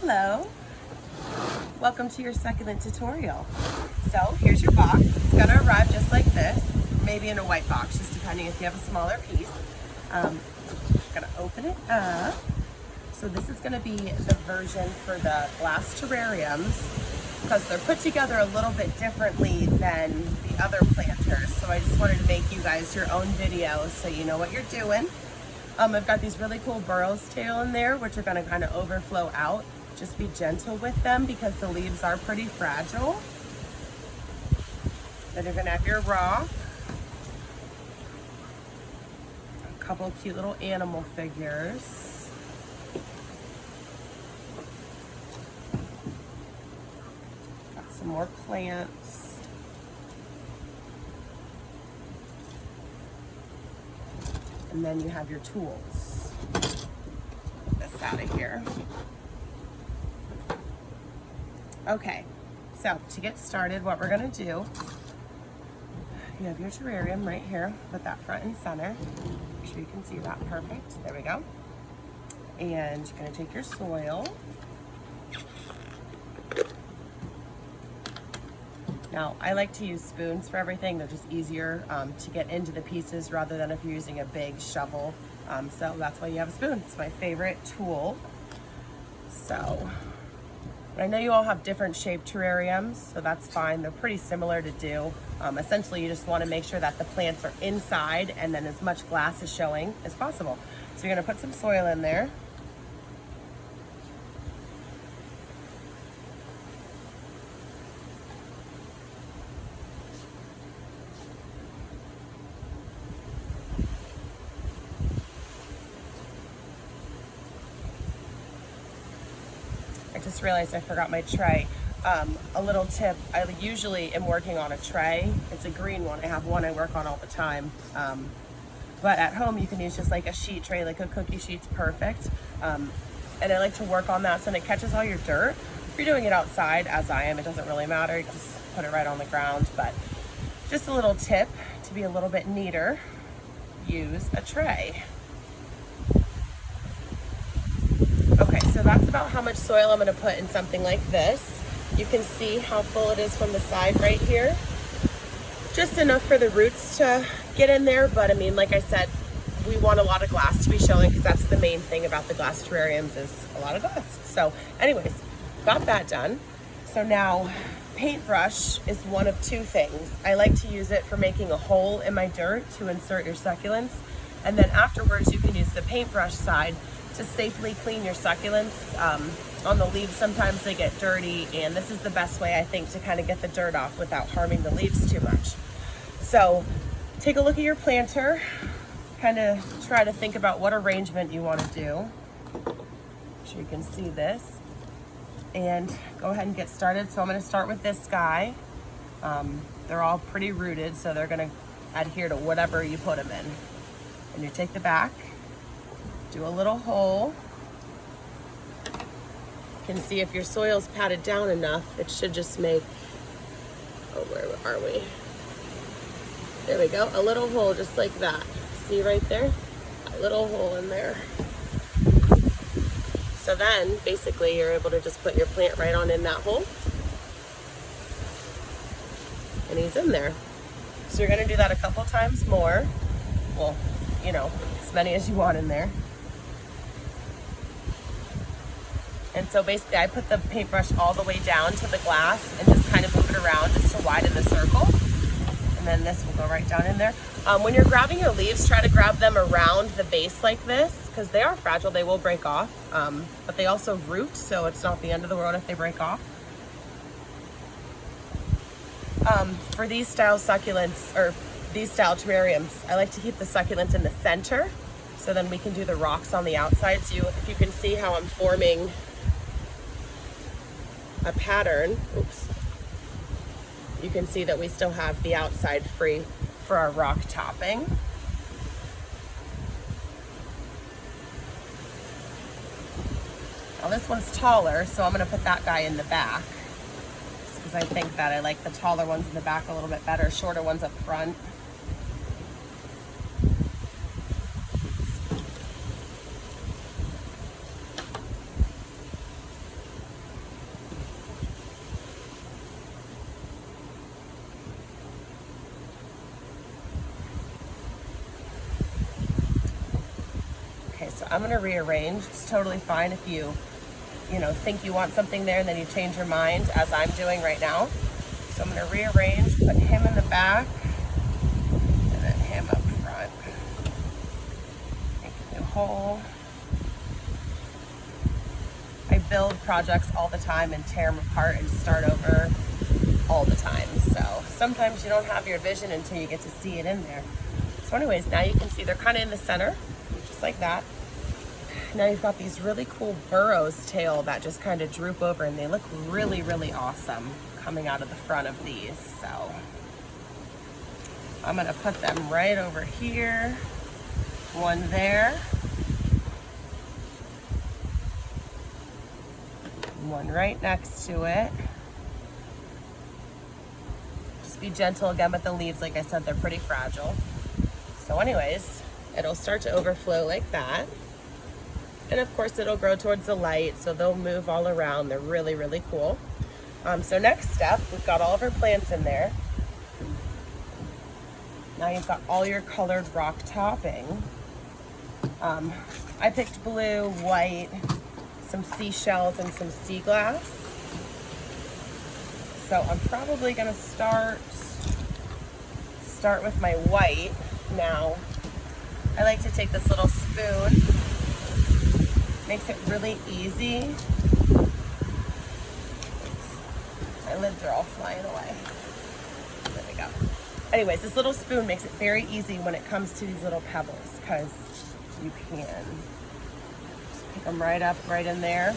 Hello, welcome to your succulent tutorial. So here's your box. It's gonna arrive just like this, maybe in a white box, just depending if you have a smaller piece. Gonna open it up. So this is gonna be the version for the glass terrariums because they're put together a little bit differently than the other planters. So I just wanted to make you guys your own video so you know what you're doing. I've got these really cool burrows tail in there, which are gonna kind of overflow out. Just be gentle with them because the leaves are pretty fragile. Then you're gonna have your rock. A couple cute little animal figures. Got some more plants. And then you have your tools. Get this out of here. Okay, so to get started, what we're gonna do, you have your terrarium right here, put that front and center. Make sure you can see that perfect. There we go. And you're gonna take your soil. Now, I like to use spoons for everything. They're just easier to get into the pieces rather than if you're using a big shovel. So that's why you have a spoon. It's my favorite tool. So, I know you all have different shaped terrariums, so that's fine. They're pretty similar to do. Essentially, you just want to make sure that the plants are inside and then as much glass is showing as possible. So you're going to put some soil in there. I just realized I forgot my tray. A little tip, I usually am working on a tray. It's a green one. I have one I work on all the time. But at home you can use just like a sheet tray, like a cookie sheet's perfect. And I like to work on that so it catches all your dirt. If you're doing it outside, as I am, it doesn't really matter. You just put it right on the ground. But just a little tip to be a little bit neater, use a tray. Okay, so that's about how much soil I'm going to put in something like this. You can see how full it is from the side right here. Just enough for the roots to get in there, but I mean, like I said, we want a lot of glass to be showing because that's the main thing about the glass terrariums is a lot of glass. So anyways, got that done. So now, paintbrush is one of two things. I like to use it for making a hole in my dirt to insert your succulents, and then afterwards you can use the paintbrush side to safely clean your succulents. On the leaves, sometimes they get dirty, and this is the best way, I think, to kind of get the dirt off without harming the leaves too much. So take a look at your planter, kind of try to think about what arrangement you want to do. Make sure you can see this. And go ahead and get started. So I'm going to start with this guy. They're all pretty rooted, so they're going to adhere to whatever you put them in. And you take the back, do a little hole. You can see if your soil's patted down enough, it should just make, oh, where are we? There we go, a little hole just like that. See right there? A little hole in there. So then, basically, you're able to just put your plant right on in that hole. And he's in there. So you're gonna do that a couple times more. Well, you know, as many as you want in there. And so basically I put the paintbrush all the way down to the glass and just kind of move it around just to widen the circle. And then this will go right down in there. When you're grabbing your leaves, try to grab them around the base like this because they are fragile, they will break off. But they also root, so it's not the end of the world if they break off. For these style succulents, or these style terrariums, I like to keep the succulents in the center so then we can do the rocks on the outside. So if you can see how I'm forming a pattern, oops, you can see that we still have the outside free for our rock topping. Now this one's taller, so I'm gonna put that guy in the back because I think that I like the taller ones in the back a little bit better, shorter ones up front. Okay, so I'm gonna rearrange. It's totally fine if you think you want something there and then you change your mind, as I'm doing right now. So I'm gonna rearrange, put him in the back, and then him up front. Make a new hole. I build projects all the time and tear them apart and start over all the time. So sometimes you don't have your vision until you get to see it in there. So anyways, now you can see they're kind of in the center, just like that. Now you've got these really cool burrows tail that just kind of droop over, and they look really, really awesome coming out of the front of these. So I'm gonna put them right over here, one there, one right next to it. Just be gentle again with the leaves. Like I said, they're pretty fragile. So anyways, it'll start to overflow like that. And of course it'll grow towards the light, so they'll move all around. They're really, really cool. So next step, we've got all of our plants in there. Now you've got all your colored rock topping. I picked blue, white, some seashells, and some sea glass. So I'm probably gonna start with my white. Now, I like to take this little spoon. Makes it really easy. My lids are all flying away. There we go. Anyways, this little spoon makes it very easy when it comes to these little pebbles, because you can just pick them right up, right in there.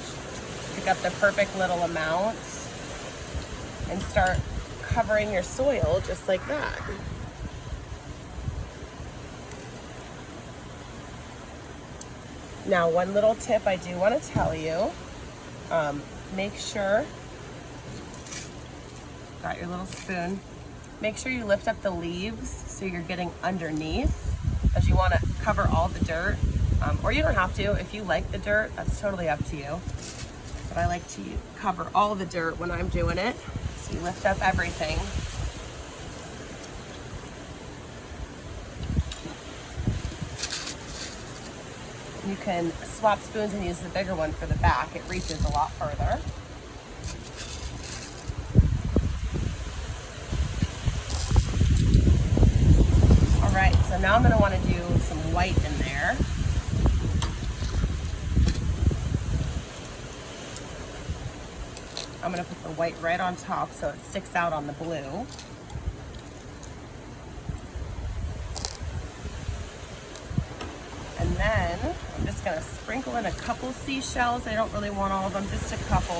Pick up the perfect little amount and start covering your soil just like that. Now, one little tip I do want to tell you, make sure, got your little spoon, make sure you lift up the leaves so you're getting underneath, as you want to cover all the dirt, or you don't have to. If you like the dirt, that's totally up to you. But I like to cover all the dirt when I'm doing it. So you lift up everything. You can swap spoons and use the bigger one for the back. It reaches a lot further. All right, so now I'm going to want to do some white in there. I'm going to put the white right on top so it sticks out on the blue. And then I'm just gonna sprinkle in a couple seashells. I don't really want all of them, just a couple.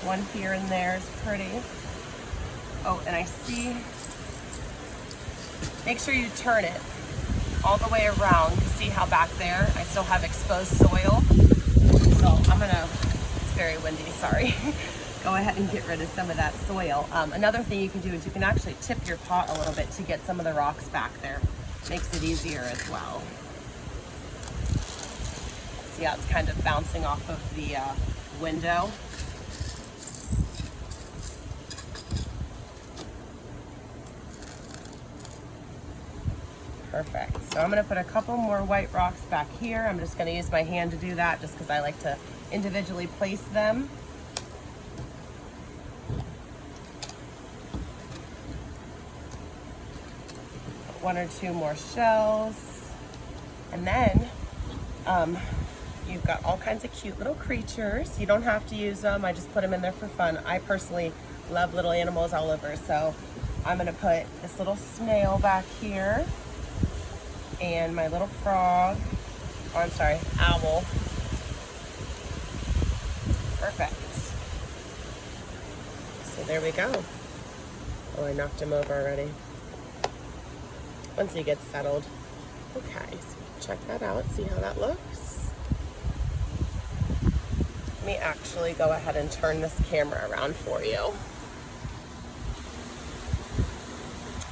One here and there is pretty. Oh, and I see, make sure you turn it all the way around. You see how back there I still have exposed soil? So I'm gonna, it's very windy, sorry. Go ahead and get rid of some of that soil. Another thing you can do is you can actually tip your pot a little bit to get some of the rocks back there. Makes it easier as well. Yeah, it's kind of bouncing off of the window. Perfect. So I'm going to put a couple more white rocks back here. I'm just going to use my hand to do that just because I like to individually place them. Put one or two more shells. And then you've got all kinds of cute little creatures. You don't have to use them. I just put them in there for fun. I personally love little animals all over. So I'm going to put this little snail back here and my little frog. Oh, I'm sorry, owl. Perfect. So there we go. Oh, I knocked him over already. Once he gets settled. Okay, so check that out, see how that looks. Let me actually go ahead and turn this camera around for you.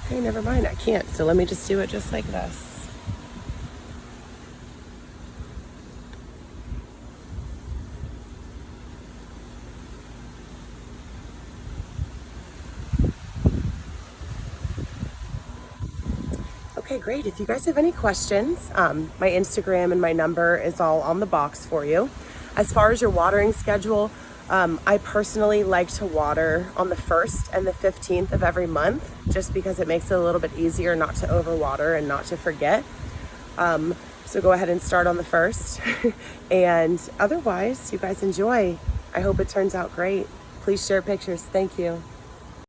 Okay, never mind, I can't, so let me just do it just like this. Okay, great. If you guys have any questions, my Instagram and my number is all on the box for you. As far as your watering schedule, I personally like to water on the 1st and the 15th of every month, just because it makes it a little bit easier not to overwater and not to forget. So go ahead and start on the 1st. And otherwise, you guys enjoy. I hope it turns out great. Please share pictures. Thank you.